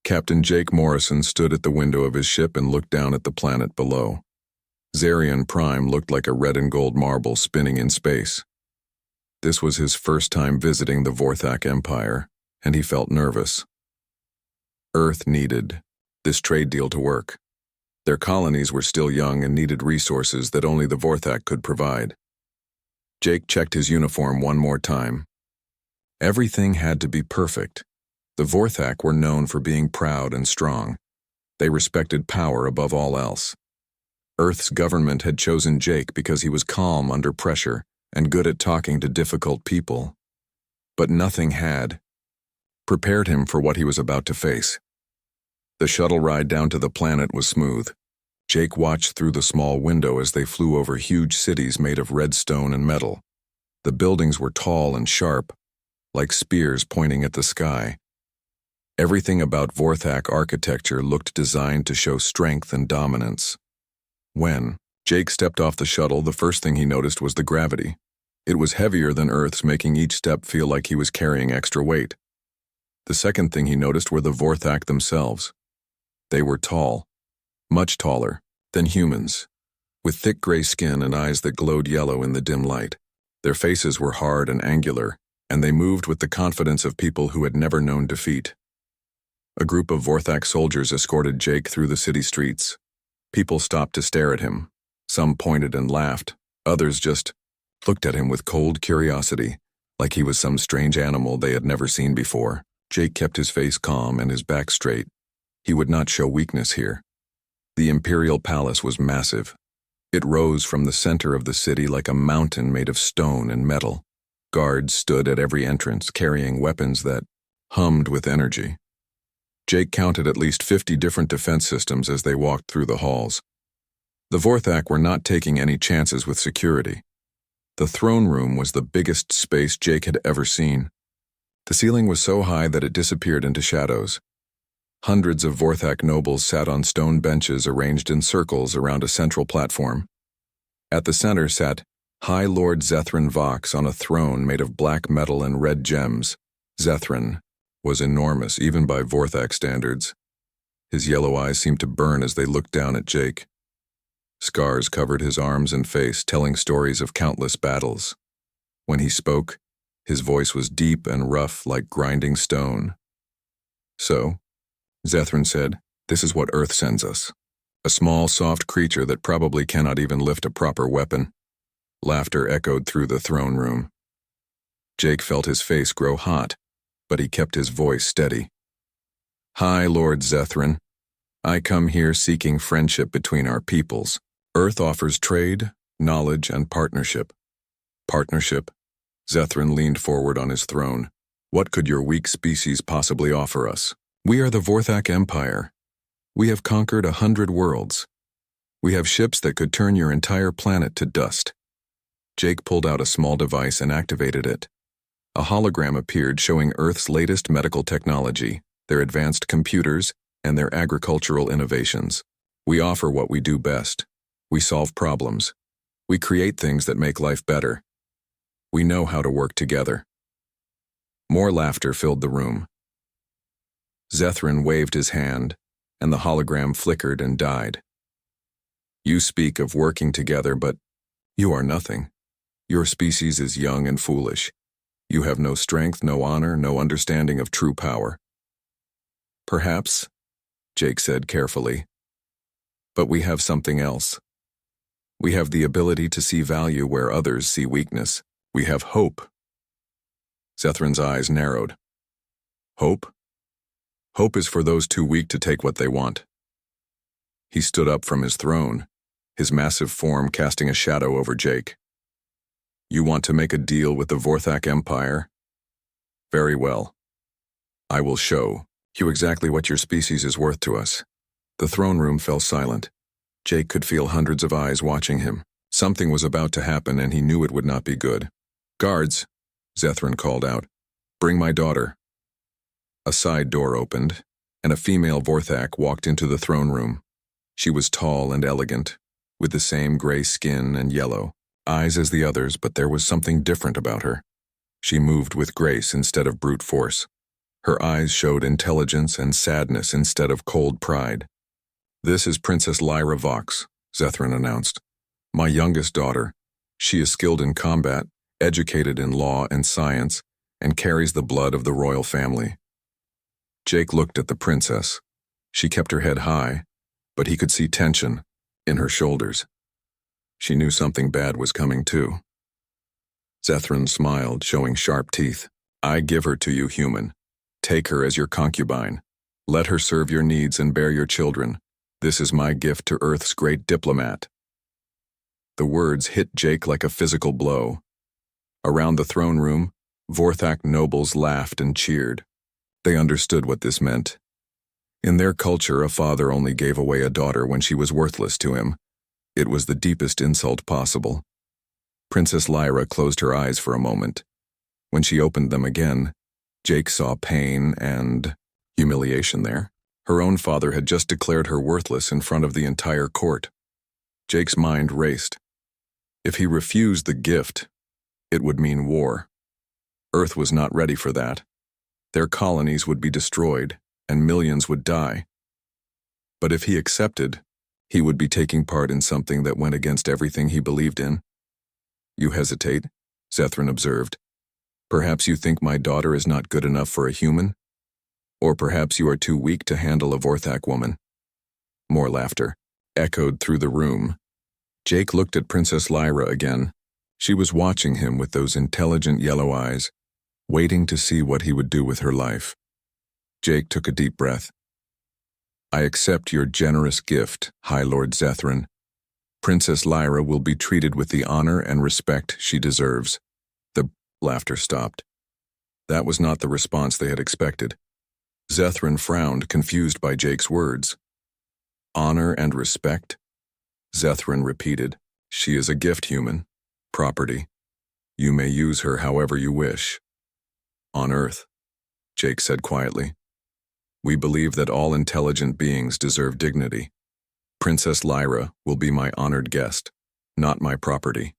Captain Jake Morrison stood at the window of his ship and looked down at the planet below. Zarian Prime looked like a red and gold marble spinning in space. This was his first time visiting the Vorthak Empire, and he felt nervous. Earth needed this trade deal to work. Their colonies were still young and needed resources that only the Vorthak could provide. Jake checked his uniform one more time. Everything had to be perfect. The Vorthak were known for being proud and strong. They respected power above all else. Earth's government had chosen Jake because he was calm under pressure and good at talking to difficult people. But nothing had prepared him for what he was about to face. The shuttle ride down to the planet was smooth. Jake watched through the small window as they flew over huge cities made of red stone and metal. The buildings were tall and sharp, like spears pointing at the sky. Everything about Vorthak architecture looked designed to show strength and dominance. When Jake stepped off the shuttle, the first thing he noticed was the gravity. It was heavier than Earth's, making each step feel like he was carrying extra weight. The second thing he noticed were the Vorthak themselves. They were tall, much taller than humans, with thick gray skin and eyes that glowed yellow in the dim light. Their faces were hard and angular, and they moved with the confidence of people who had never known defeat. A group of Vorthak soldiers escorted Jake through the city streets. People stopped to stare at him. Some pointed and laughed. Others just looked at him with cold curiosity, like he was some strange animal they had never seen before. Jake kept his face calm and his back straight. He would not show weakness here. The Imperial Palace was massive. It rose from the center of the city like a mountain made of stone and metal. Guards stood at every entrance, carrying weapons that hummed with energy. Jake counted at least 50 different defense systems as they walked through the halls. The Vorthak were not taking any chances with security. The throne room was the biggest space Jake had ever seen. The ceiling was so high that it disappeared into shadows. Hundreds of Vorthak nobles sat on stone benches arranged in circles around a central platform. At the center sat High Lord Zethran Vox on a throne made of black metal and red gems. Zethran was enormous, even by Vorthak standards. His yellow eyes seemed to burn as they looked down at Jake. Scars covered his arms and face, telling stories of countless battles. When he spoke, his voice was deep and rough like grinding stone. "So," Zethran said, "this is what Earth sends us. A small, soft creature that probably cannot even lift a proper weapon." Laughter echoed through the throne room. Jake felt his face grow hot, but he kept his voice steady. "Hi, Lord Zethran. I come here seeking friendship between our peoples. Earth offers trade, knowledge, and partnership." "Partnership?" Zethran leaned forward on his throne. "What could your weak species possibly offer us? We are the Vorthak Empire. We have conquered 100 worlds. We have ships that could turn your entire planet to dust." Jake pulled out a small device and activated it. A hologram appeared showing Earth's latest medical technology, their advanced computers, and their agricultural innovations. "We offer what we do best. We solve problems. We create things that make life better. We know how to work together." More laughter filled the room. Zethran waved his hand, and the hologram flickered and died. "You speak of working together, but you are nothing. Your species is young and foolish. You have no strength, no honor, no understanding of true power." "Perhaps," Jake said carefully. "But we have something else. We have the ability to see value where others see weakness. We have hope." Zethran's eyes narrowed. "Hope? Hope is for those too weak to take what they want." He stood up from his throne, his massive form casting a shadow over Jake. "You want to make a deal with the Vorthak Empire? Very well. I will show you exactly what your species is worth to us." The throne room fell silent. Jake could feel hundreds of eyes watching him. Something was about to happen, and he knew it would not be good. "Guards," Zethran called out. "Bring my daughter." A side door opened, and a female Vorthak walked into the throne room. She was tall and elegant, with the same gray skin and yellow eyes as the others, but there was something different about her. She moved with grace instead of brute force. Her eyes showed intelligence and sadness instead of cold pride. "This is Princess Lyra Vox," Zethrin announced. "My youngest daughter. She is skilled in combat, educated in law and science, and carries the blood of the royal family." Jake looked at the princess. She kept her head high, but he could see tension in her shoulders. She knew something bad was coming too. Zethrin smiled, showing sharp teeth. "I give her to you, human. Take her as your concubine. Let her serve your needs and bear your children. This is my gift to Earth's great diplomat." The words hit Jake like a physical blow. Around the throne room, Vorthak nobles laughed and cheered. They understood what this meant. In their culture, a father only gave away a daughter when she was worthless to him. It was the deepest insult possible. Princess Lyra closed her eyes for a moment. When she opened them again, Jake saw pain and humiliation there. Her own father had just declared her worthless in front of the entire court. Jake's mind raced. If he refused the gift, it would mean war. Earth was not ready for that. Their colonies would be destroyed, and millions would die. But if he accepted, he would be taking part in something that went against everything he believed in. "You hesitate," Zethrin observed. "Perhaps you think my daughter is not good enough for a human? Or perhaps you are too weak to handle a Vorthak woman." More laughter echoed through the room. Jake looked at Princess Lyra again. She was watching him with those intelligent yellow eyes, waiting to see what he would do with her life. Jake took a deep breath. "I accept your generous gift, High Lord Zethrin. Princess Lyra will be treated with the honor and respect she deserves." The laughter stopped. That was not the response they had expected. Zethrin frowned, confused by Jake's words. "Honor and respect?" Zethrin repeated. "She is a gift, human. Property. You may use her however you wish." "On Earth," Jake said quietly, "we believe that all intelligent beings deserve dignity. Princess Lyra will be my honored guest, not my property."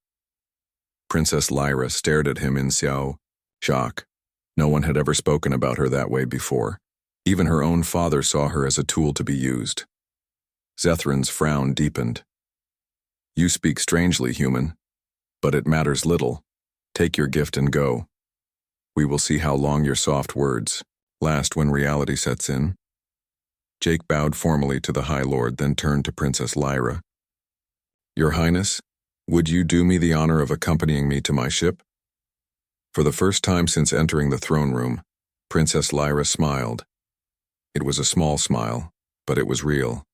Princess Lyra stared at him in shock. No one had ever spoken about her that way before. Even her own father saw her as a tool to be used. Zethrin's frown deepened. "You speak strangely, human, but it matters little. Take your gift and go. We will see how long your soft words last when reality sets in." Jake bowed formally to the High Lord, then turned to Princess Lyra. "Your Highness, would you do me the honor of accompanying me to my ship?" For the first time since entering the throne room, Princess Lyra smiled. It was a small smile, but it was real.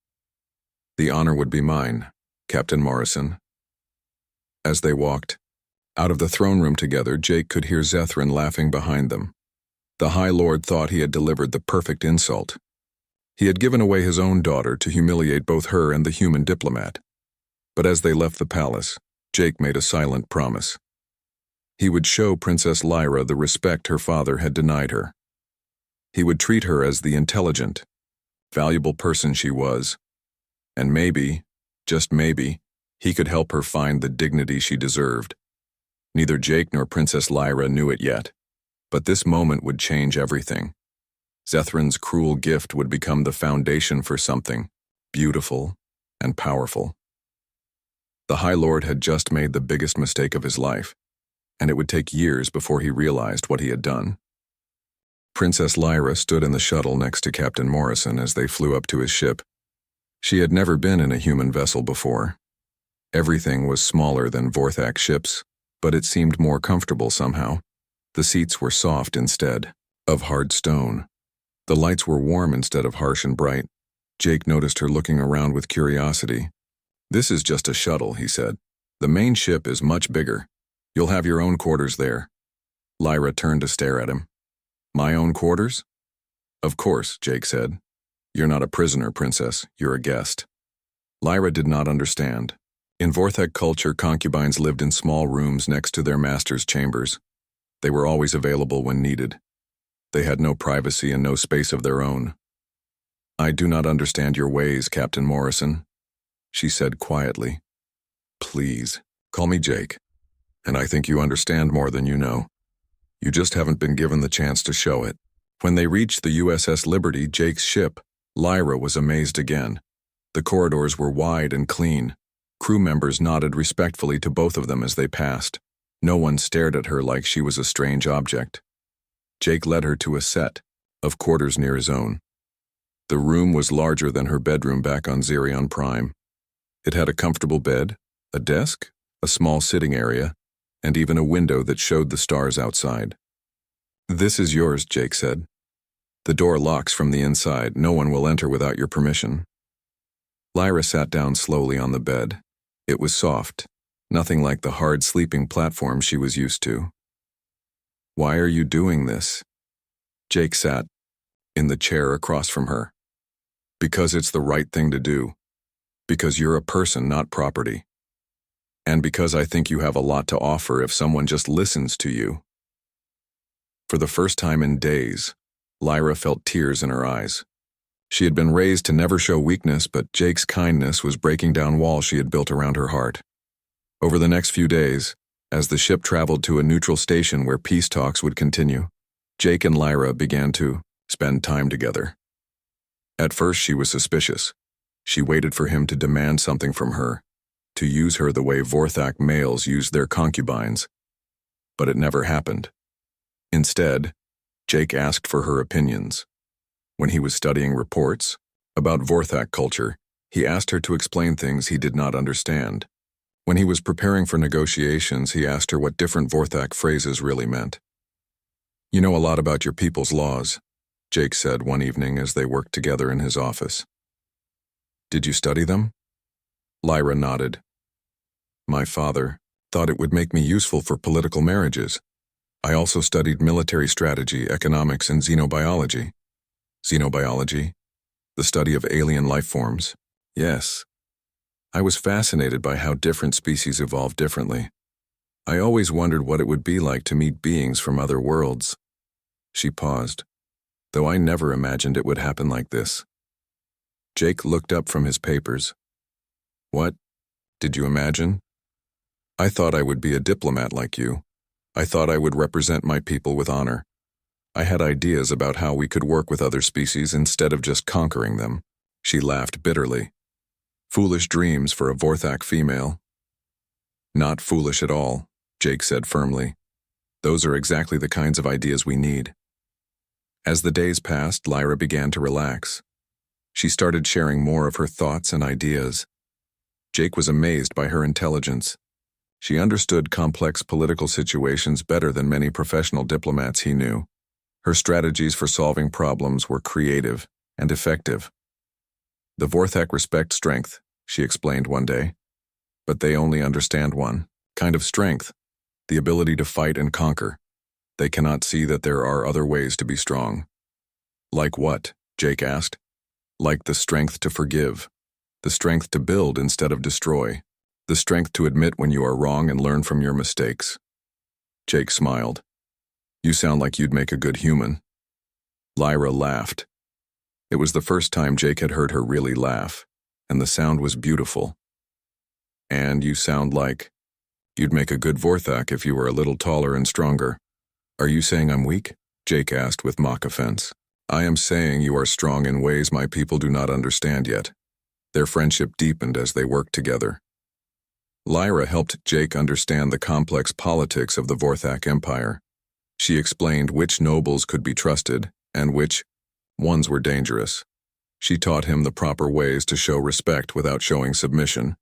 "The honor would be mine, Captain Morrison." As they walked out of the throne room together, Jake could hear Zethrin laughing behind them. The High Lord thought he had delivered the perfect insult. He had given away his own daughter to humiliate both her and the human diplomat. But as they left the palace, Jake made a silent promise. He would show Princess Lyra the respect her father had denied her. He would treat her as the intelligent, valuable person she was, and maybe, just maybe, he could help her find the dignity she deserved. Neither Jake nor Princess Lyra knew it yet, but this moment would change everything. Zethrin's cruel gift would become the foundation for something beautiful and powerful. The High Lord had just made the biggest mistake of his life, and it would take years before he realized what he had done. Princess Lyra stood in the shuttle next to Captain Morrison as they flew up to his ship. She had never been in a human vessel before. Everything was smaller than Vorthak ships, but it seemed more comfortable somehow. The seats were soft instead of hard stone. The lights were warm instead of harsh and bright. Jake noticed her looking around with curiosity. "This is just a shuttle," he said. "The main ship is much bigger. You'll have your own quarters there." Lyra turned to stare at him. "My own quarters?" "Of course," Jake said. "You're not a prisoner, princess. You're a guest." Lyra did not understand. In Vorthak culture, concubines lived in small rooms next to their master's chambers. They were always available when needed. They had no privacy and no space of their own. "I do not understand your ways, Captain Morrison," she said quietly. "Please, call me Jake. And I think you understand more than you know. You just haven't been given the chance to show it." When they reached the USS Liberty, Jake's ship, Lyra was amazed again. The corridors were wide and clean. Crew members nodded respectfully to both of them as they passed. No one stared at her like she was a strange object. Jake led her to a set of quarters near his own. The room was larger than her bedroom back on Zerion Prime. It had a comfortable bed, a desk, a small sitting area, and even a window that showed the stars outside. "This is yours," Jake said. "The door locks from the inside. No one will enter without your permission." Lyra sat down slowly on the bed. It was soft, nothing like the hard sleeping platform she was used to. "Why are you doing this?" Jake sat in the chair across from her. "Because it's the right thing to do. Because you're a person, not property. And because I think you have a lot to offer if someone just listens to you." For the first time in days, Lyra felt tears in her eyes. She had been raised to never show weakness, but Jake's kindness was breaking down walls she had built around her heart. Over the next few days, as the ship traveled to a neutral station where peace talks would continue, Jake and Lyra began to spend time together. At first she was suspicious. She waited for him to demand something from her, to use her the way Vorthak males use their concubines. But it never happened. Instead, Jake asked for her opinions. When he was studying reports about Vorthak culture, he asked her to explain things he did not understand. When he was preparing for negotiations, he asked her what different Vorthak phrases really meant. "You know a lot about your people's laws," Jake said one evening as they worked together in his office. "Did you study them?" Lyra nodded. "My father thought it would make me useful for political marriages. I also studied military strategy, economics, and xenobiology." "Xenobiology? The study of alien life forms?" "Yes. I was fascinated by how different species evolve differently. I always wondered what it would be like to meet beings from other worlds." She paused. "Though I never imagined it would happen like this." Jake looked up from his papers. "What did you imagine?" "I thought I would be a diplomat like you. I thought I would represent my people with honor. I had ideas about how we could work with other species instead of just conquering them." She laughed bitterly. "Foolish dreams for a Vorthak female." "Not foolish at all," Jake said firmly. "Those are exactly the kinds of ideas we need." As the days passed, Lyra began to relax. She started sharing more of her thoughts and ideas. Jake was amazed by her intelligence. She understood complex political situations better than many professional diplomats he knew. Her strategies for solving problems were creative and effective. "The Vorthak respect strength," she explained one day. "But they only understand one kind of strength, the ability to fight and conquer. They cannot see that there are other ways to be strong." "Like what?" Jake asked. "Like the strength to forgive, the strength to build instead of destroy, the strength to admit when you are wrong and learn from your mistakes." Jake smiled. "You sound like you'd make a good human." Lyra laughed. It was the first time Jake had heard her really laugh, and the sound was beautiful. "And you sound like you'd make a good Vorthak if you were a little taller and stronger." "Are you saying I'm weak?" Jake asked with mock offense. "I am saying you are strong in ways my people do not understand yet." Their friendship deepened as they worked together. Lyra helped Jake understand the complex politics of the Vorthak Empire. She explained which nobles could be trusted and which ones were dangerous. She taught him the proper ways to show respect without showing submission.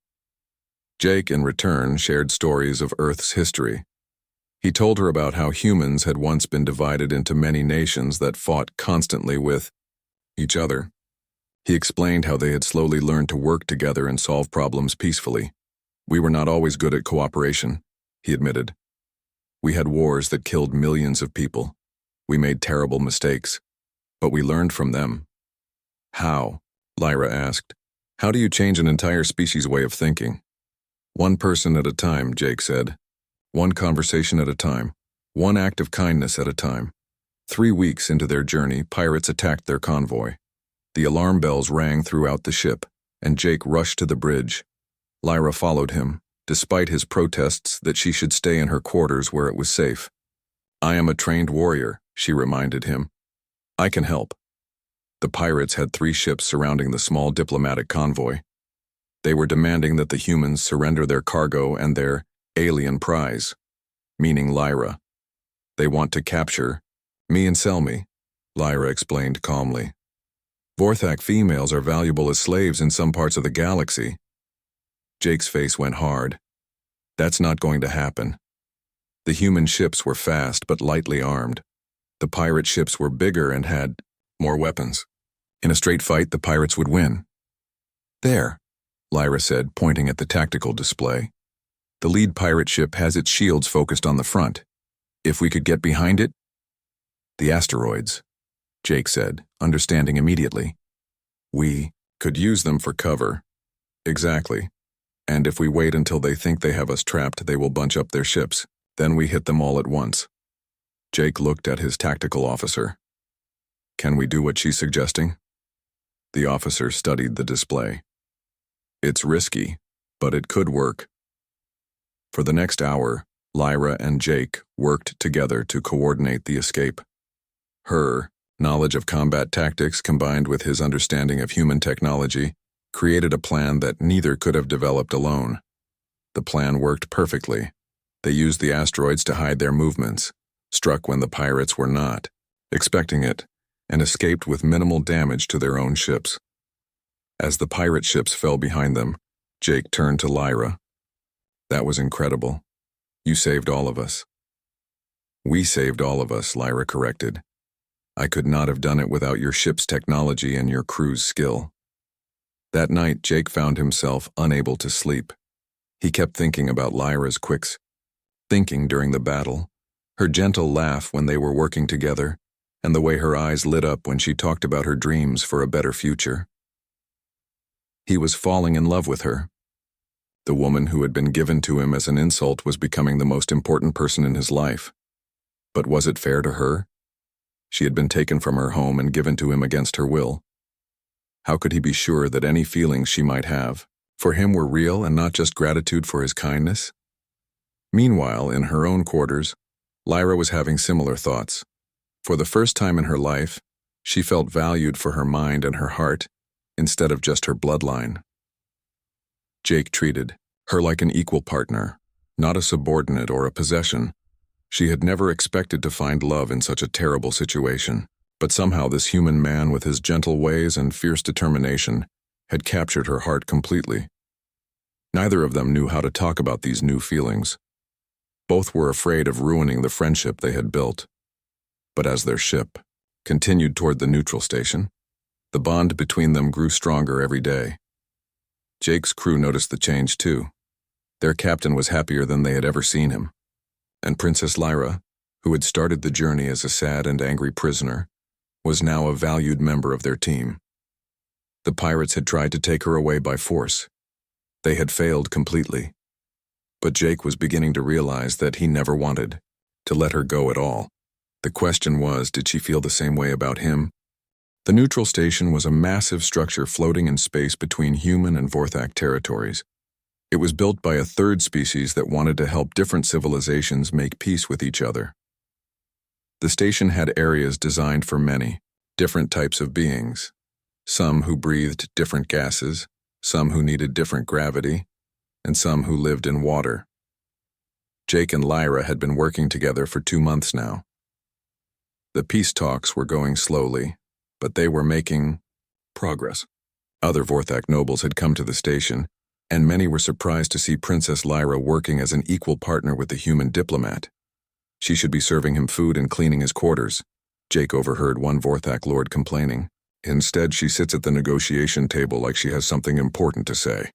Jake, in return, shared stories of Earth's history. He told her about how humans had once been divided into many nations that fought constantly with each other. He explained how they had slowly learned to work together and solve problems peacefully. "We were not always good at cooperation," he admitted. "We had wars that killed millions of people. We made terrible mistakes, but we learned from them." "How?" Lyra asked. "How do you change an entire species' way of thinking?" "One person at a time," Jake said. "One conversation at a time. One act of kindness at a time." 3 weeks into their journey, pirates attacked their convoy. The alarm bells rang throughout the ship, and Jake rushed to the bridge. Lyra followed him, despite his protests that she should stay in her quarters where it was safe. "I am a trained warrior," she reminded him. I can help. The pirates had 3 ships surrounding the small diplomatic convoy. They were demanding that the humans surrender their cargo and their alien prize, meaning Lyra. They want to capture me and sell me, Lyra explained calmly. Vorthak females are valuable as slaves in some parts of the galaxy. Jake's face went hard. That's not going to happen. The human ships were fast but lightly armed. The pirate ships were bigger and had more weapons. In a straight fight, the pirates would win. There, Lyra said, pointing at the tactical display. The lead pirate ship has its shields focused on the front. If we could get behind it? The asteroids, Jake said, understanding immediately. We could use them for cover. Exactly. And if we wait until they think they have us trapped, they will bunch up their ships. Then we hit them all at once. Jake looked at his tactical officer. Can we do what she's suggesting? The officer studied the display. It's risky, but it could work. For the next hour, Lyra and Jake worked together to coordinate the escape. Her knowledge of combat tactics combined with his understanding of human technology created a plan that neither could have developed alone. The plan worked perfectly. They used the asteroids to hide their movements, struck when the pirates were not expecting it, and escaped with minimal damage to their own ships. As the pirate ships fell behind them, Jake turned to Lyra. That was incredible. You saved all of us. We saved all of us, Lyra corrected. I could not have done it without your ship's technology and your crew's skill. That night, Jake found himself unable to sleep. He kept thinking about Lyra's quicks, thinking during the battle, her gentle laugh when they were working together, and the way her eyes lit up when she talked about her dreams for a better future. He was falling in love with her. The woman who had been given to him as an insult was becoming the most important person in his life. But was it fair to her? She had been taken from her home and given to him against her will. How could he be sure that any feelings she might have for him were real and not just gratitude for his kindness? Meanwhile, in her own quarters, Lyra was having similar thoughts. For the first time in her life, she felt valued for her mind and her heart, instead of just her bloodline. Jake treated her like an equal partner, not a subordinate or a possession. She had never expected to find love in such a terrible situation, but somehow this human man with his gentle ways and fierce determination had captured her heart completely. Neither of them knew how to talk about these new feelings. Both were afraid of ruining the friendship they had built. But as their ship continued toward the neutral station, the bond between them grew stronger every day. Jake's crew noticed the change too. Their captain was happier than they had ever seen him. And Princess Lyra, who had started the journey as a sad and angry prisoner, was now a valued member of their team. The pirates had tried to take her away by force. They had failed completely. But Jake was beginning to realize that he never wanted to let her go at all. The question was, did she feel the same way about him? The neutral station was a massive structure floating in space between human and Vorthak territories. It was built by a third species that wanted to help different civilizations make peace with each other. The station had areas designed for many, different types of beings. Some who breathed different gases, some who needed different gravity, and some who lived in water. Jake and Lyra had been working together for 2 months now. The peace talks were going slowly, but they were making progress. Other Vorthak nobles had come to the station, and many were surprised to see Princess Lyra working as an equal partner with the human diplomat. She should be serving him food and cleaning his quarters. Jake overheard one Vorthak lord complaining. Instead, she sits at the negotiation table like she has something important to say.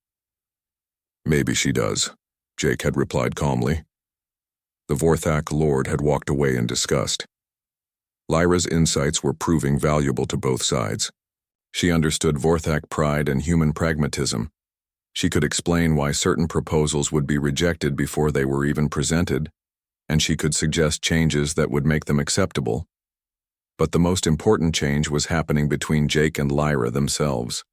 Maybe she does, Jake had replied calmly. The Vorthak lord had walked away in disgust. Lyra's insights were proving valuable to both sides. She understood Vorthak pride and human pragmatism. She could explain why certain proposals would be rejected before they were even presented, and she could suggest changes that would make them acceptable. But the most important change was happening between Jake and Lyra themselves.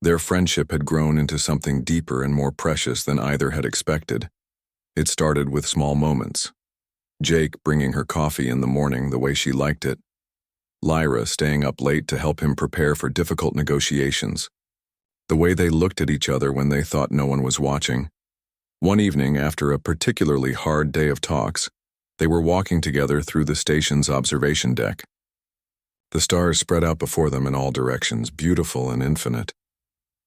Their friendship had grown into something deeper and more precious than either had expected. It started with small moments. Jake bringing her coffee in the morning the way she liked it. Lyra staying up late to help him prepare for difficult negotiations. The way they looked at each other when they thought no one was watching. One evening, after a particularly hard day of talks, they were walking together through the station's observation deck. The stars spread out before them in all directions, beautiful and infinite.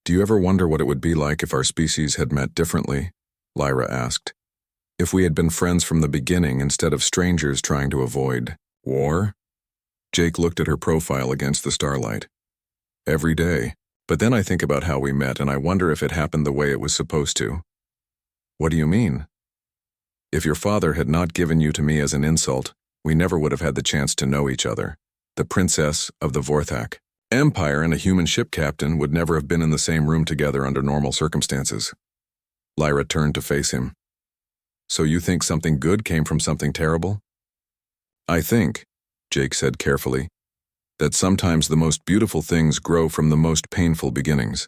"Do you ever wonder what it would be like if our species had met differently?" Lyra asked. "If we had been friends from the beginning instead of strangers trying to avoid war?" Jake looked at her profile against the starlight. "Every day. But then I think about how we met and I wonder if it happened the way it was supposed to." "What do you mean?" "If your father had not given you to me as an insult, we never would have had the chance to know each other. The princess of the Vorthak Empire and a human ship captain would never have been in the same room together under normal circumstances." Lyra turned to face him. "So you think something good came from something terrible?" "I think," Jake said carefully, "that sometimes the most beautiful things grow from the most painful beginnings."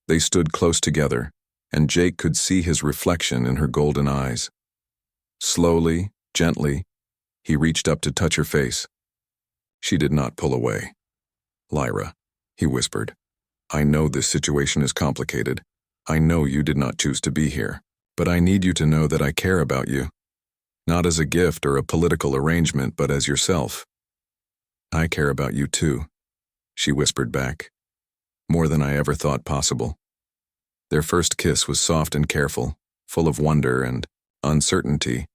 They stood close together, and Jake could see his reflection in her golden eyes. Slowly, gently, he reached up to touch her face. She did not pull away. "Lyra," he whispered, "I know this situation is complicated. I know you did not choose to be here, but I need you to know that I care about you. Not as a gift or a political arrangement, but as yourself." "I care about you too," she whispered back. "More than I ever thought possible." Their first kiss was soft and careful, full of wonder and uncertainty,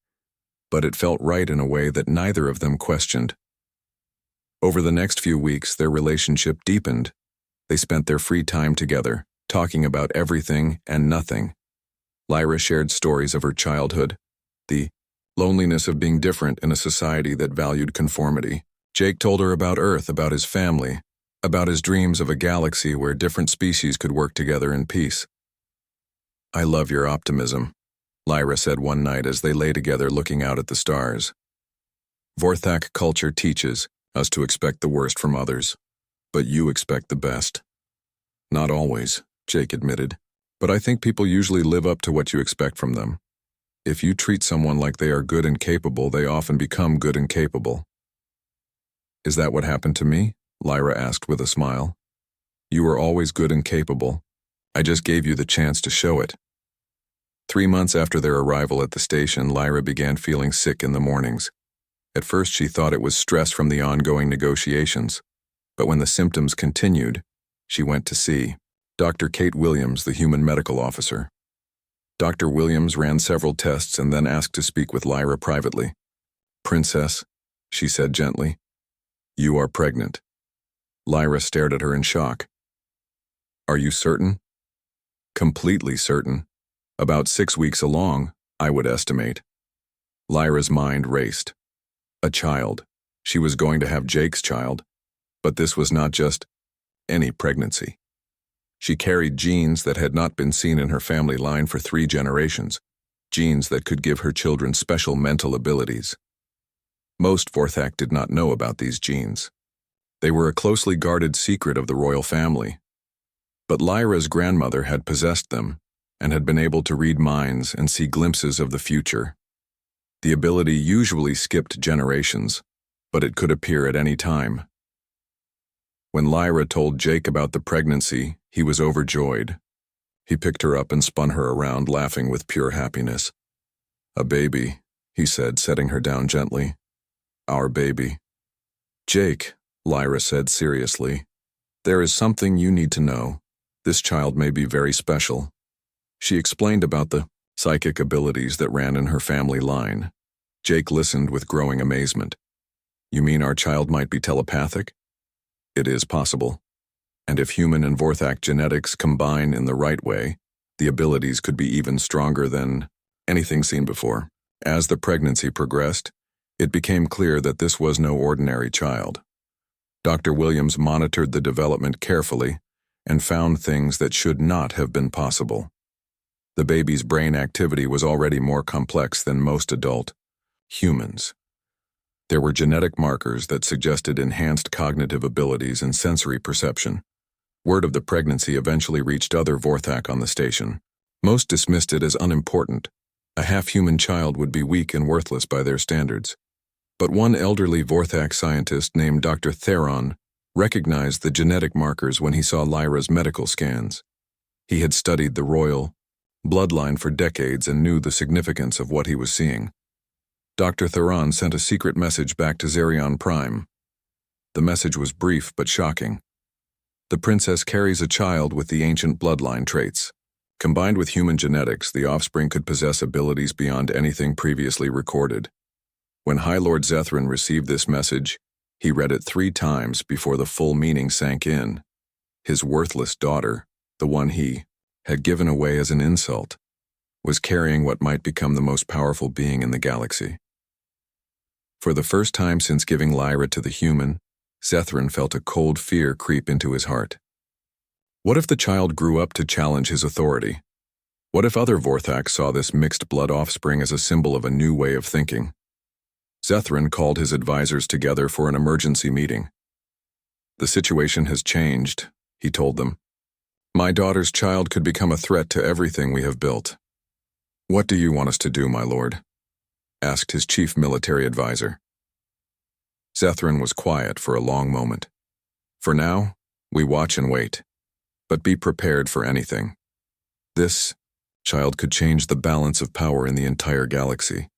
but it felt right in a way that neither of them questioned. Over the next few weeks, their relationship deepened. They spent their free time together, talking about everything and nothing. Lyra shared stories of her childhood, the loneliness of being different in a society that valued conformity. Jake told her about Earth, about his family, about his dreams of a galaxy where different species could work together in peace. "I love your optimism," Lyra said one night as they lay together looking out at the stars. "Vorthak culture teaches us to expect the worst from others, but you expect the best." "Not always," Jake admitted, "but I think people usually live up to what you expect from them. If you treat someone like they are good and capable, they often become good and capable." "Is that what happened to me?" Lyra asked with a smile. "You were always good and capable. I just gave you the chance to show it." 3 months after their arrival at the station, Lyra began feeling sick in the mornings. At first she thought it was stress from the ongoing negotiations, but when the symptoms continued, she went to see Dr. Kate Williams, the human medical officer. Dr. Williams ran several tests and then asked to speak with Lyra privately. "Princess," she said gently, "you are pregnant." Lyra stared at her in shock. "Are you certain?" "Completely certain. About 6 weeks along, I would estimate." Lyra's mind raced. A child. She was going to have Jake's child, but this was not just any pregnancy. She carried genes that had not been seen in her family line for 3 generations, genes that could give her children special mental abilities. Most Vorthak did not know about these genes. They were a closely guarded secret of the royal family. But Lyra's grandmother had possessed them and had been able to read minds and see glimpses of the future. The ability usually skipped generations, but it could appear at any time. When Lyra told Jake about the pregnancy, he was overjoyed. He picked her up and spun her around, laughing with pure happiness. "A baby," he said, setting her down gently. "Our baby." "Jake," Lyra said seriously, "there is something you need to know. This child may be very special." She explained about the psychic abilities that ran in her family line. Jake listened with growing amazement. "You mean our child might be telepathic?" "It is possible. And if human and Vorthak genetics combine in the right way, the abilities could be even stronger than anything seen before." As the pregnancy progressed, it became clear that this was no ordinary child. Dr. Williams monitored the development carefully and found things that should not have been possible. The baby's brain activity was already more complex than most adult humans. There were genetic markers that suggested enhanced cognitive abilities and sensory perception. Word of the pregnancy eventually reached other Vorthak on the station. Most dismissed it as unimportant. A half-human child would be weak and worthless by their standards. But one elderly Vorthak scientist named Dr. Theron recognized the genetic markers when he saw Lyra's medical scans. He had studied the royal bloodline for decades and knew the significance of what he was seeing. Dr. Theron sent a secret message back to Zerion Prime. The message was brief but shocking. The princess carries a child with the ancient bloodline traits. Combined with human genetics, the offspring could possess abilities beyond anything previously recorded. When High Lord Zethrin received this message, he read it 3 times before the full meaning sank in. His worthless daughter, the one he had given away as an insult, was carrying what might become the most powerful being in the galaxy. For the first time since giving Lyra to the human, Zethrin felt a cold fear creep into his heart. What if the child grew up to challenge his authority? What if other Vorthak saw this mixed-blood offspring as a symbol of a new way of thinking? Zethrin called his advisors together for an emergency meeting. "The situation has changed," he told them. "My daughter's child could become a threat to everything we have built." "What do you want us to do, my lord?" asked his chief military advisor. Zethrin was quiet for a long moment. "For now, we watch and wait. But be prepared for anything. This child could change the balance of power in the entire galaxy."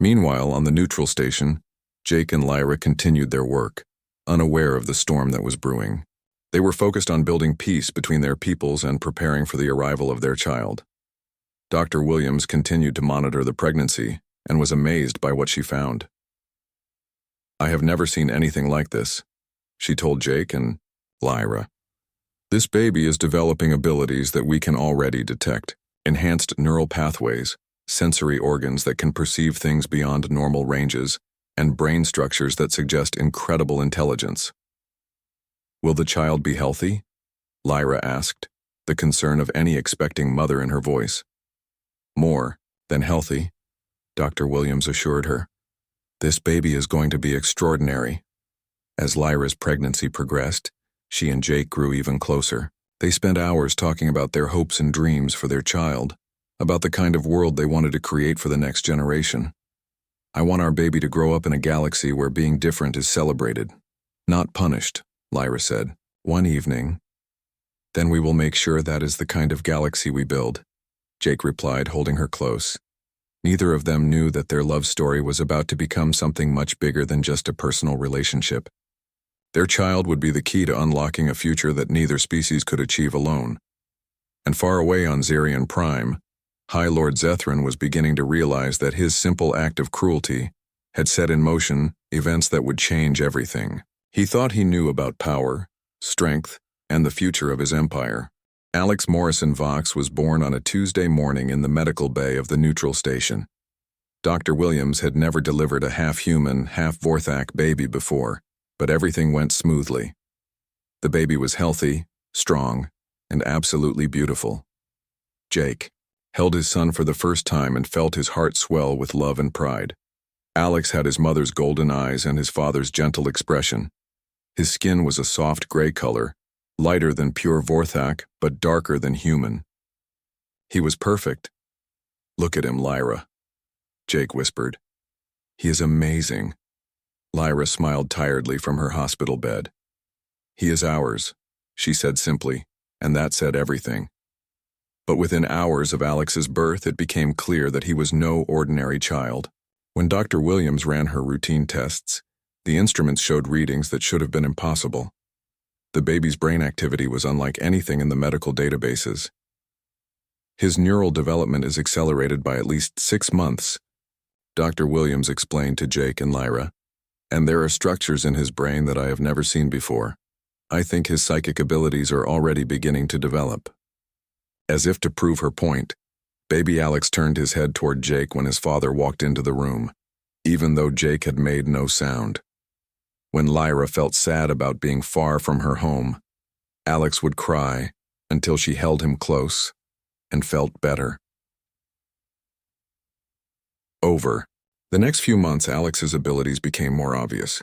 Meanwhile, on the neutral station, Jake and Lyra continued their work, unaware of the storm that was brewing. They were focused on building peace between their peoples and preparing for the arrival of their child. Dr. Williams continued to monitor the pregnancy and was amazed by what she found. "I have never seen anything like this," she told Jake and Lyra. "This baby is developing abilities that we can already detect: enhanced neural pathways, sensory organs that can perceive things beyond normal ranges, and brain structures that suggest incredible intelligence." "Will the child be healthy?" Lyra asked, the concern of any expecting mother in her voice. "More than healthy," Dr. Williams assured her. "This baby is going to be extraordinary." As Lyra's pregnancy progressed, she and Jake grew even closer. They spent hours talking about their hopes and dreams for their child, about the kind of world they wanted to create for the next generation. "I want our baby to grow up in a galaxy where being different is celebrated, not punished," Lyra said. "One evening, then we will make sure that is the kind of galaxy we build," Jake replied, holding her close. Neither of them knew that their love story was about to become something much bigger than just a personal relationship. Their child would be the key to unlocking a future that neither species could achieve alone. And far away on Zerion Prime, High Lord Zethrin was beginning to realize that his simple act of cruelty had set in motion events that would change everything. He thought he knew about power, strength, and the future of his empire. Alex Morrison Vox was born on a Tuesday morning in the medical bay of the neutral station. Dr. Williams had never delivered a half-human, half-Vorthak baby before, but everything went smoothly. The baby was healthy, strong, and absolutely beautiful. Jake held his son for the first time and felt his heart swell with love and pride. Alex had his mother's golden eyes and his father's gentle expression. His skin was a soft gray color, lighter than pure Vorthak, but darker than human. He was perfect. "Look at him, Lyra," Jake whispered. "He is amazing." Lyra smiled tiredly from her hospital bed. "He is ours," she said simply, and that said everything. But within hours of Alex's birth, it became clear that he was no ordinary child. When Dr. Williams ran her routine tests, the instruments showed readings that should have been impossible. The baby's brain activity was unlike anything in the medical databases. "His neural development is accelerated by at least 6 months," Dr. Williams explained to Jake and Lyra, "and there are structures in his brain that I have never seen before. I think his psychic abilities are already beginning to develop." As if to prove her point, baby Alex turned his head toward Jake when his father walked into the room, even though Jake had made no sound. When Lyra felt sad about being far from her home, Alex would cry until she held him close and felt better. Over the next few months, Alex's abilities became more obvious.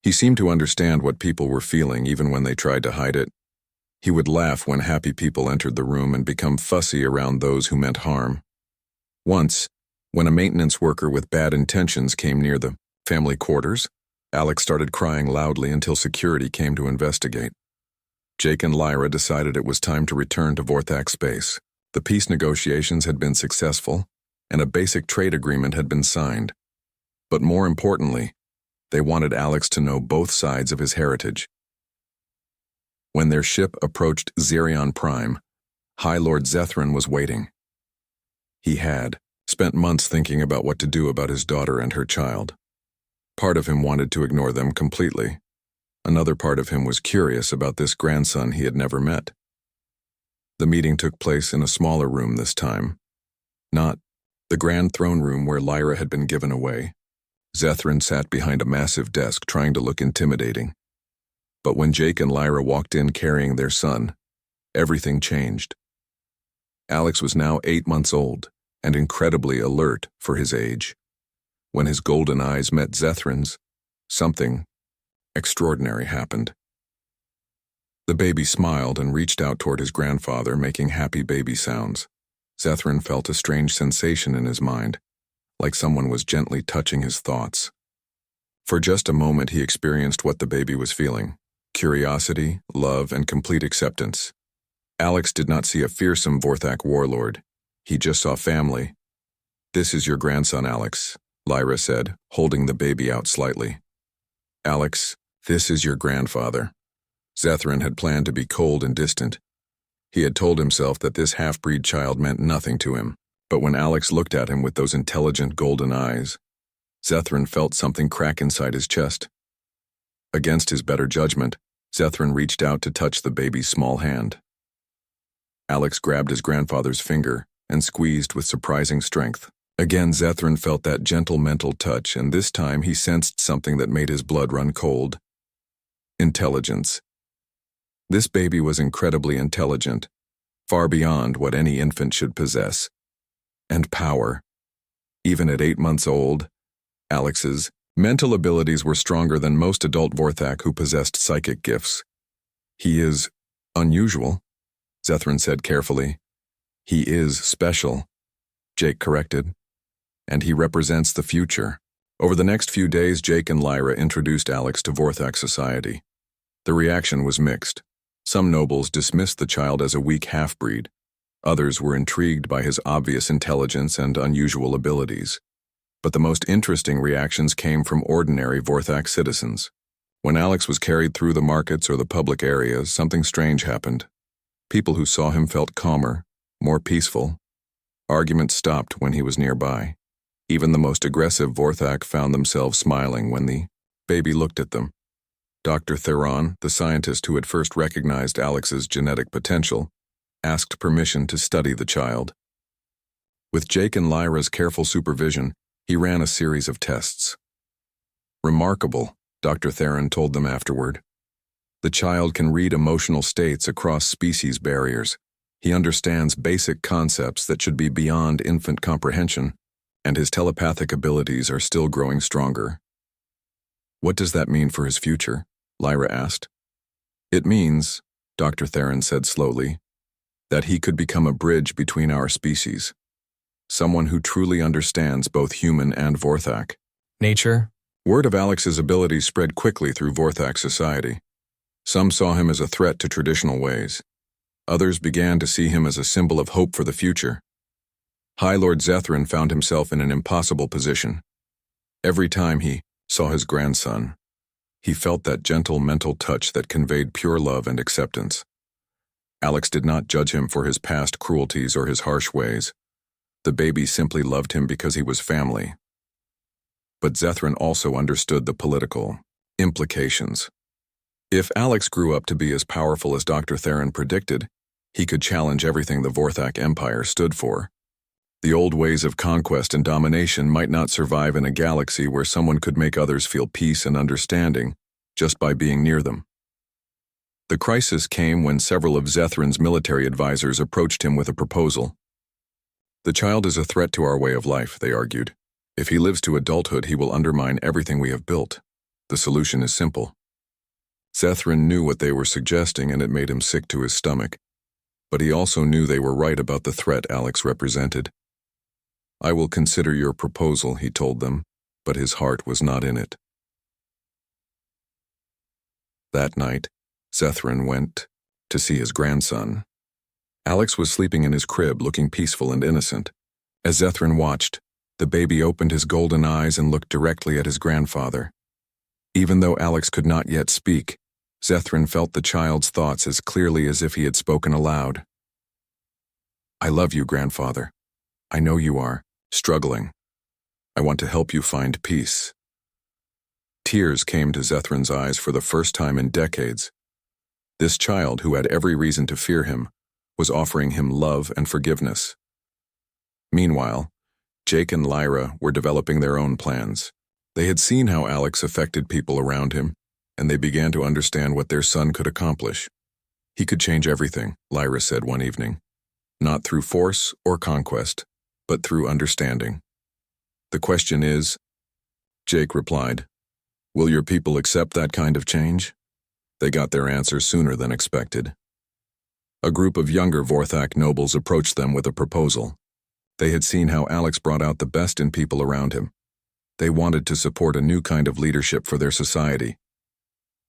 He seemed to understand what people were feeling even when they tried to hide it. He would laugh when happy people entered the room and become fussy around those who meant harm. Once, when a maintenance worker with bad intentions came near them, Family quarters? Alex started crying loudly until security came to investigate. Jake and Lyra decided it was time to return to Vorthak space. The peace negotiations had been successful, and a basic trade agreement had been signed. But more importantly, they wanted Alex to know both sides of his heritage. When their ship approached Xerion Prime, High Lord Zethran was waiting. He had spent months thinking about what to do about his daughter and her child. Part of him wanted to ignore them completely. Another part of him was curious about this grandson he had never met. The meeting took place in a smaller room this time. Not the grand throne room where Lyra had been given away. Zethran sat behind a massive desk trying to look intimidating. But when Jake and Lyra walked in carrying their son, everything changed. Alex was now 8 months old and incredibly alert for his age. When his golden eyes met Zethran's, something extraordinary happened. The baby smiled and reached out toward his grandfather, making happy baby sounds. Zethran felt a strange sensation in his mind, like someone was gently touching his thoughts. For just a moment he experienced what the baby was feeling: curiosity, love, and complete acceptance. Alex did not see a fearsome Vorthak warlord. He just saw family. "This is your grandson, Alex," Lyra said, holding the baby out slightly. "Alex, this is your grandfather." Zethran had planned to be cold and distant. He had told himself that this half-breed child meant nothing to him, but when Alex looked at him with those intelligent golden eyes, Zethran felt something crack inside his chest. Against his better judgment, Zethran reached out to touch the baby's small hand. Alex grabbed his grandfather's finger and squeezed with surprising strength. Again, Zethran felt that gentle mental touch, and this time he sensed something that made his blood run cold. Intelligence. This baby was incredibly intelligent, far beyond what any infant should possess. And power. Even at 8 months old, Alex's mental abilities were stronger than most adult Vorthak who possessed psychic gifts. "He is unusual," Zethran said carefully. "He is special," Jake corrected. "And he represents the future." Over the next few days, Jake and Lyra introduced Alex to Vorthak society. The reaction was mixed. Some nobles dismissed the child as a weak half-breed. Others were intrigued by his obvious intelligence and unusual abilities. But the most interesting reactions came from ordinary Vorthak citizens. When Alex was carried through the markets or the public areas, something strange happened. People who saw him felt calmer, more peaceful. Arguments stopped when he was nearby. Even the most aggressive Vorthak found themselves smiling when the baby looked at them. Dr. Theron, the scientist who had first recognized Alex's genetic potential, asked permission to study the child. With Jake and Lyra's careful supervision, he ran a series of tests. "Remarkable," Dr. Theron told them afterward. "The child can read emotional states across species barriers. He understands basic concepts that should be beyond infant comprehension, and his telepathic abilities are still growing stronger." "What does that mean for his future?" Lyra asked. "It means," Dr. Theron said slowly, "that he could become a bridge between our species. Someone who truly understands both human and Vorthak." Nature? Word of Alex's abilities spread quickly through Vorthak society. Some saw him as a threat to traditional ways. Others began to see him as a symbol of hope for the future. High Lord Zethran found himself in an impossible position. Every time he saw his grandson, he felt that gentle mental touch that conveyed pure love and acceptance. Alex did not judge him for his past cruelties or his harsh ways. The baby simply loved him because he was family. But Zethran also understood the political implications. If Alex grew up to be as powerful as Dr. Theron predicted, he could challenge everything the Vorthak Empire stood for. The old ways of conquest and domination might not survive in a galaxy where someone could make others feel peace and understanding just by being near them. The crisis came when several of Zethran's military advisors approached him with a proposal. "The child is a threat to our way of life," they argued. "If he lives to adulthood, he will undermine everything we have built. The solution is simple." Zethran knew what they were suggesting, and it made him sick to his stomach. But he also knew they were right about the threat Alex represented. "I will consider your proposal," he told them, but his heart was not in it. That night, Zethrin went to see his grandson. Alex was sleeping in his crib, looking peaceful and innocent. As Zethrin watched, the baby opened his golden eyes and looked directly at his grandfather. Even though Alex could not yet speak, Zethrin felt the child's thoughts as clearly as if he had spoken aloud. "I love you, grandfather. I know you are struggling. I want to help you find peace." Tears came to Zethrin's eyes for the first time in decades. This child, who had every reason to fear him, was offering him love and forgiveness. Meanwhile, Jake and Lyra were developing their own plans. They had seen how Alex affected people around him, and they began to understand what their son could accomplish. "He could change everything," Lyra said one evening. "Not through force or conquest, but through understanding." "The question is," Jake replied, "will your people accept that kind of change?" They got their answer sooner than expected. A group of younger Vorthak nobles approached them with a proposal. They had seen how Alex brought out the best in people around him. They wanted to support a new kind of leadership for their society.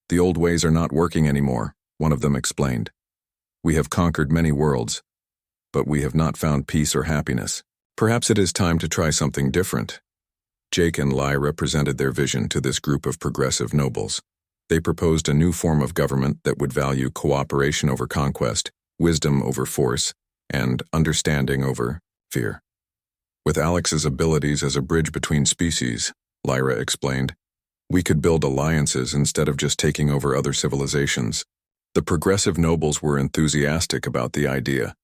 "The old ways are not working anymore," one of them explained. "We have conquered many worlds, but we have not found peace or happiness. Perhaps it is time to try something different." Jake and Lyra presented their vision to this group of progressive nobles. They proposed a new form of government that would value cooperation over conquest, wisdom over force, and understanding over fear. "With Alex's abilities as a bridge between species," Lyra explained, "we could build alliances instead of just taking over other civilizations." The progressive nobles were enthusiastic about the idea,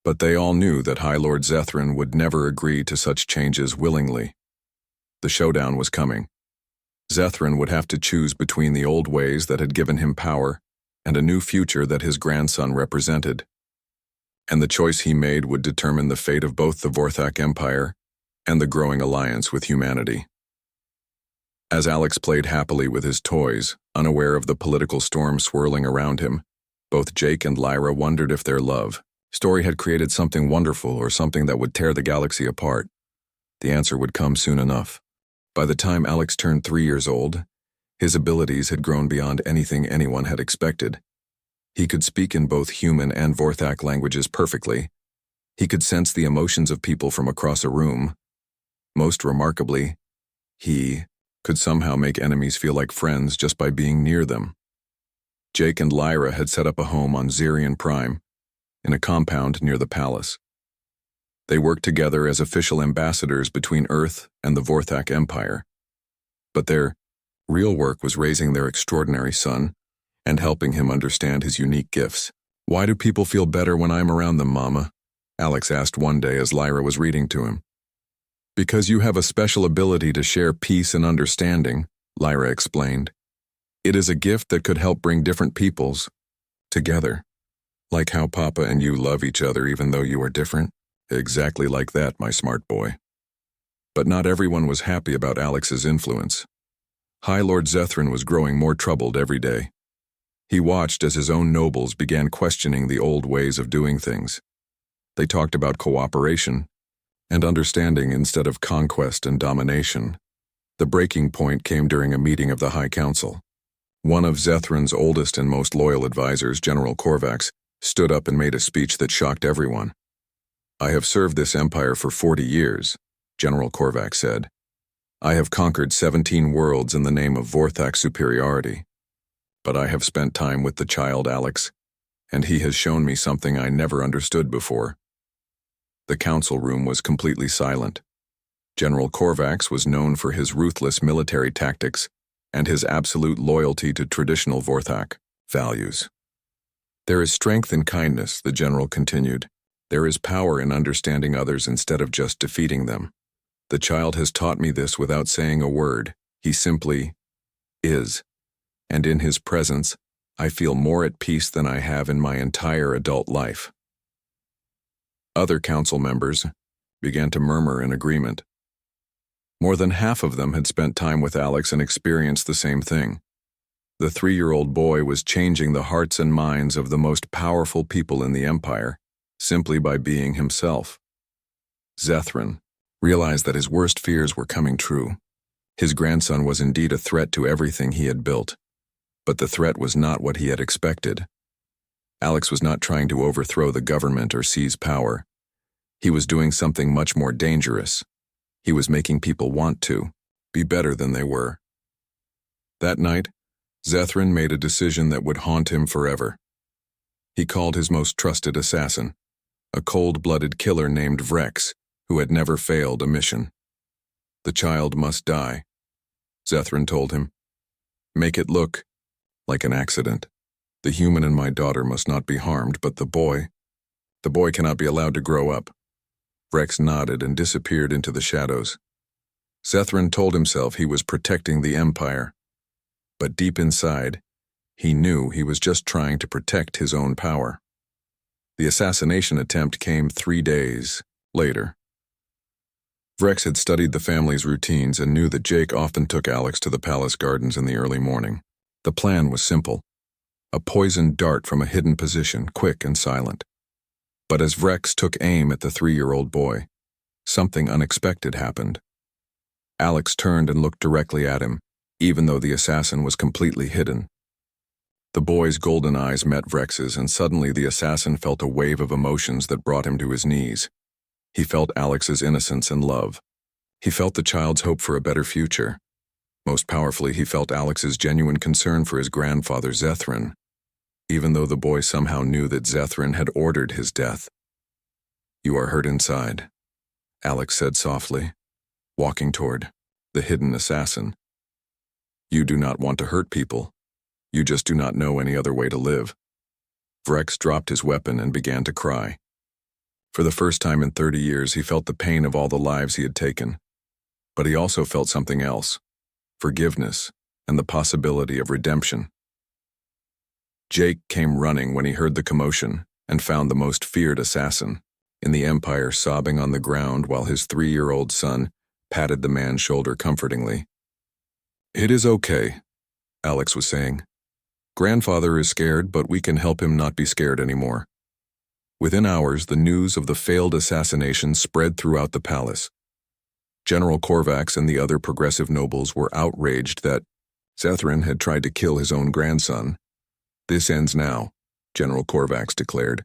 but they all knew that High Lord Zethrin would never agree to such changes willingly. The showdown was coming. Zethrin would have to choose between the old ways that had given him power and a new future that his grandson represented. And the choice he made would determine the fate of both the Vorthak Empire and the growing alliance with humanity. As Alex played happily with his toys, unaware of the political storm swirling around him, both Jake and Lyra wondered if their love story had created something wonderful or something that would tear the galaxy apart. The answer would come soon enough. By the time Alex turned 3 years old, his abilities had grown beyond anything anyone had expected. He could speak in both human and Vorthak languages perfectly. He could sense the emotions of people from across a room. Most remarkably, he could somehow make enemies feel like friends just by being near them. Jake and Lyra had set up a home on Zerion Prime, in a compound near the palace. They worked together as official ambassadors between Earth and the Vorthak Empire. But their real work was raising their extraordinary son and helping him understand his unique gifts. "Why do people feel better when I'm around them, Mama?" Alex asked one day as Lyra was reading to him. "Because you have a special ability to share peace and understanding," Lyra explained. "It is a gift that could help bring different peoples together. Like how Papa and you love each other even though you are different. Exactly like that, my smart boy." But not everyone was happy about Alex's influence. High Lord Zethrin was growing more troubled every day. He watched as his own nobles began questioning the old ways of doing things. They talked about cooperation and understanding instead of conquest and domination. The breaking point came during a meeting of the High Council. One of Zethrin's oldest and most loyal advisors, General Korvax, stood up and made a speech that shocked everyone. "I have served this empire for 40 years, General Korvax said. "I have conquered 17 worlds in the name of Vorthak superiority. But I have spent time with the child Alex, and he has shown me something I never understood before." The council room was completely silent. General Korvax was known for his ruthless military tactics and his absolute loyalty to traditional Vorthak values. "There is strength in kindness," the general continued. "There is power in understanding others instead of just defeating them. The child has taught me this without saying a word. He simply is. And in his presence, I feel more at peace than I have in my entire adult life." Other council members began to murmur in agreement. More than half of them had spent time with Alex and experienced the same thing. The 3-year-old boy was changing the hearts and minds of the most powerful people in the empire, simply by being himself. Zethrin realized that his worst fears were coming true. His grandson was indeed a threat to everything he had built, but the threat was not what he had expected. Alex was not trying to overthrow the government or seize power. He was doing something much more dangerous. He was making people want to be better than they were. That night, Zethrin made a decision that would haunt him forever. He called his most trusted assassin, a cold-blooded killer named Vrex, who had never failed a mission. The child must die, Zethrin told him. Make it look like an accident. The human and my daughter must not be harmed, but the boy cannot be allowed to grow up. Vrex nodded and disappeared into the shadows. Zethrin told himself he was protecting the Empire, but deep inside, he knew he was just trying to protect his own power. The assassination attempt came 3 days later. Vrex had studied the family's routines and knew that Jake often took Alex to the palace gardens in the early morning. The plan was simple: a poisoned dart from a hidden position, quick and silent. But as Vrex took aim at the 3-year-old boy, something unexpected happened. Alex turned and looked directly at him, even though the assassin was completely hidden. The boy's golden eyes met Vrex's, and suddenly the assassin felt a wave of emotions that brought him to his knees. He felt Alex's innocence and love. He felt the child's hope for a better future. Most powerfully, he felt Alex's genuine concern for his grandfather Zethrin, even though the boy somehow knew that Zethrin had ordered his death. "You are hurt inside," Alex said softly, walking toward the hidden assassin. "You do not want to hurt people. You just do not know any other way to live." Vrex dropped his weapon and began to cry. For the first time in 30 years, he felt the pain of all the lives he had taken. But he also felt something else: forgiveness and the possibility of redemption. Jake came running when he heard the commotion and found the most feared assassin in the Empire sobbing on the ground while his 3-year-old son patted the man's shoulder comfortingly. "It is okay," Alex was saying. "Grandfather is scared, but we can help him not be scared anymore." Within hours, the news of the failed assassination spread throughout the palace. General Korvax and the other progressive nobles were outraged that Zethrin had tried to kill his own grandson. "This ends now," General Korvax declared.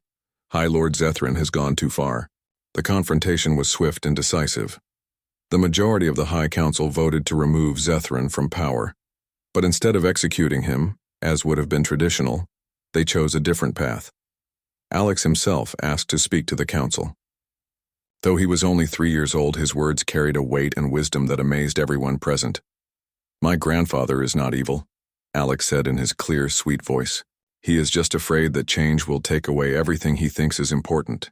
"High Lord Zethrin has gone too far." The confrontation was swift and decisive. The majority of the High Council voted to remove Zethrin from power, but instead of executing him, as would have been traditional, they chose a different path. Alex himself asked to speak to the council. Though he was only 3 years old, his words carried a weight and wisdom that amazed everyone present. "My grandfather is not evil," Alex said in his clear, sweet voice. "He is just afraid that change will take away everything he thinks is important.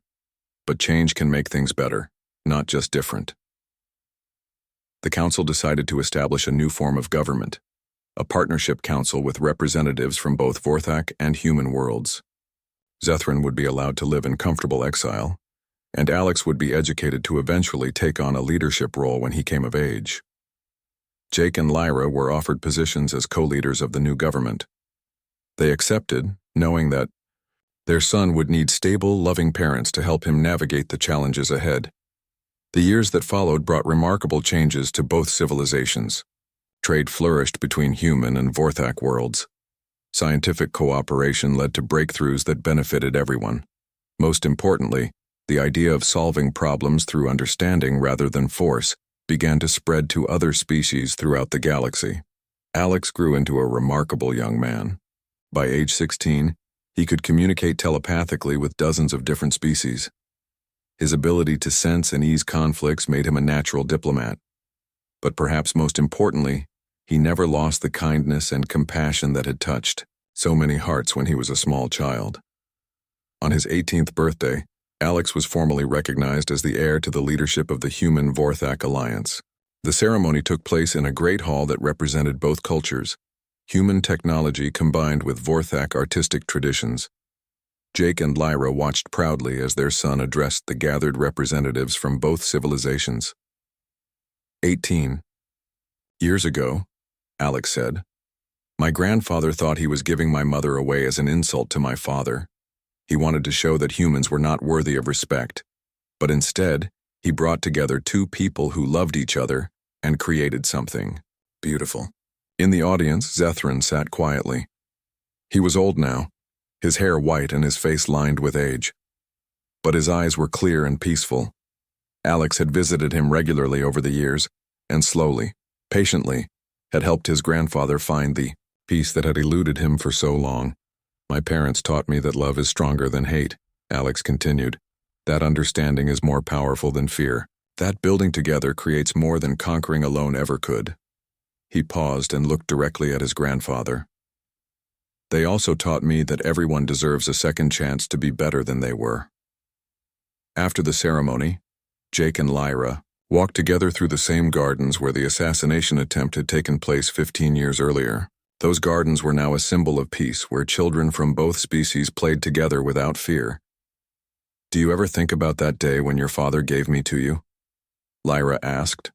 But change can make things better, not just different." The council decided to establish a new form of government, a partnership council with representatives from both Vorthak and human worlds. Zethrin would be allowed to live in comfortable exile, and Alex would be educated to eventually take on a leadership role when he came of age. Jake and Lyra were offered positions as co-leaders of the new government. They accepted, knowing that their son would need stable, loving parents to help him navigate the challenges ahead. The years that followed brought remarkable changes to both civilizations. Trade flourished between human and Vorthak worlds. Scientific cooperation led to breakthroughs that benefited everyone. Most importantly, the idea of solving problems through understanding rather than force began to spread to other species throughout the galaxy. Alex grew into a remarkable young man. By age 16, he could communicate telepathically with dozens of different species. His ability to sense and ease conflicts made him a natural diplomat. But perhaps most importantly, he never lost the kindness and compassion that had touched so many hearts when he was a small child. On his 18th birthday, Alex was formally recognized as the heir to the leadership of the Human Vorthak Alliance. The ceremony took place in a great hall that represented both cultures, human technology combined with Vorthak artistic traditions. Jake and Lyra watched proudly as their son addressed the gathered representatives from both civilizations. 18 years ago, Alex said, "My grandfather thought he was giving my mother away as an insult to my father. He wanted to show that humans were not worthy of respect, but instead, he brought together two people who loved each other and created something Beautiful. In the audience, Zethrin sat quietly. He was old now, his hair white and his face lined with age. But his eyes were clear and peaceful. Alex had visited him regularly over the years, and slowly, patiently, had helped his grandfather find the peace that had eluded him for so long. My parents taught me that love is stronger than hate, Alex continued. That understanding is more powerful than fear. That building together creates more than conquering alone ever could. He paused and looked directly at his grandfather. They also taught me that everyone deserves a second chance to be better than they were. After the ceremony, Jake and Lyra walked together through the same gardens where the assassination attempt had taken place 15 years earlier. Those gardens were now a symbol of peace where children from both species played together without fear. Do you ever think about that day when your father gave me to you? Lyra asked.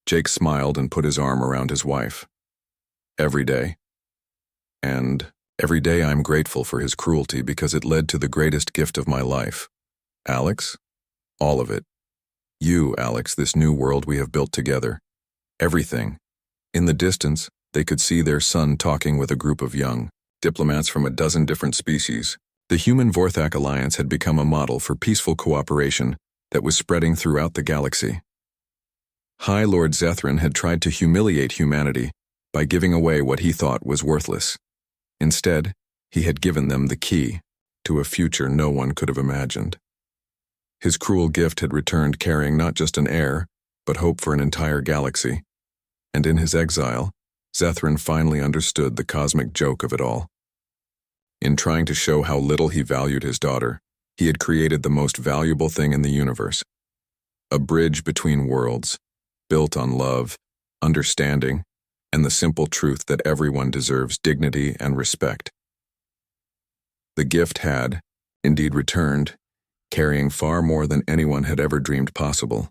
Jake smiled and put his arm around his wife. Every day. And every day I'm grateful for his cruelty because it led to the greatest gift of my life. Alex? All of it. You, Alex, this new world we have built together. Everything. In the distance, they could see their son talking with a group of young diplomats from a dozen different species. The Human Vorthak Alliance had become a model for peaceful cooperation that was spreading throughout the galaxy. High Lord Zethrin had tried to humiliate humanity by giving away what he thought was worthless. Instead, he had given them the key to a future no one could have imagined. His cruel gift had returned carrying not just an heir, but hope for an entire galaxy. And in his exile, Zethrin finally understood the cosmic joke of it all. In trying to show how little he valued his daughter, he had created the most valuable thing in the universe. A bridge between worlds, built on love, understanding, and the simple truth that everyone deserves dignity and respect. The gift had, indeed, returned, carrying far more than anyone had ever dreamed possible.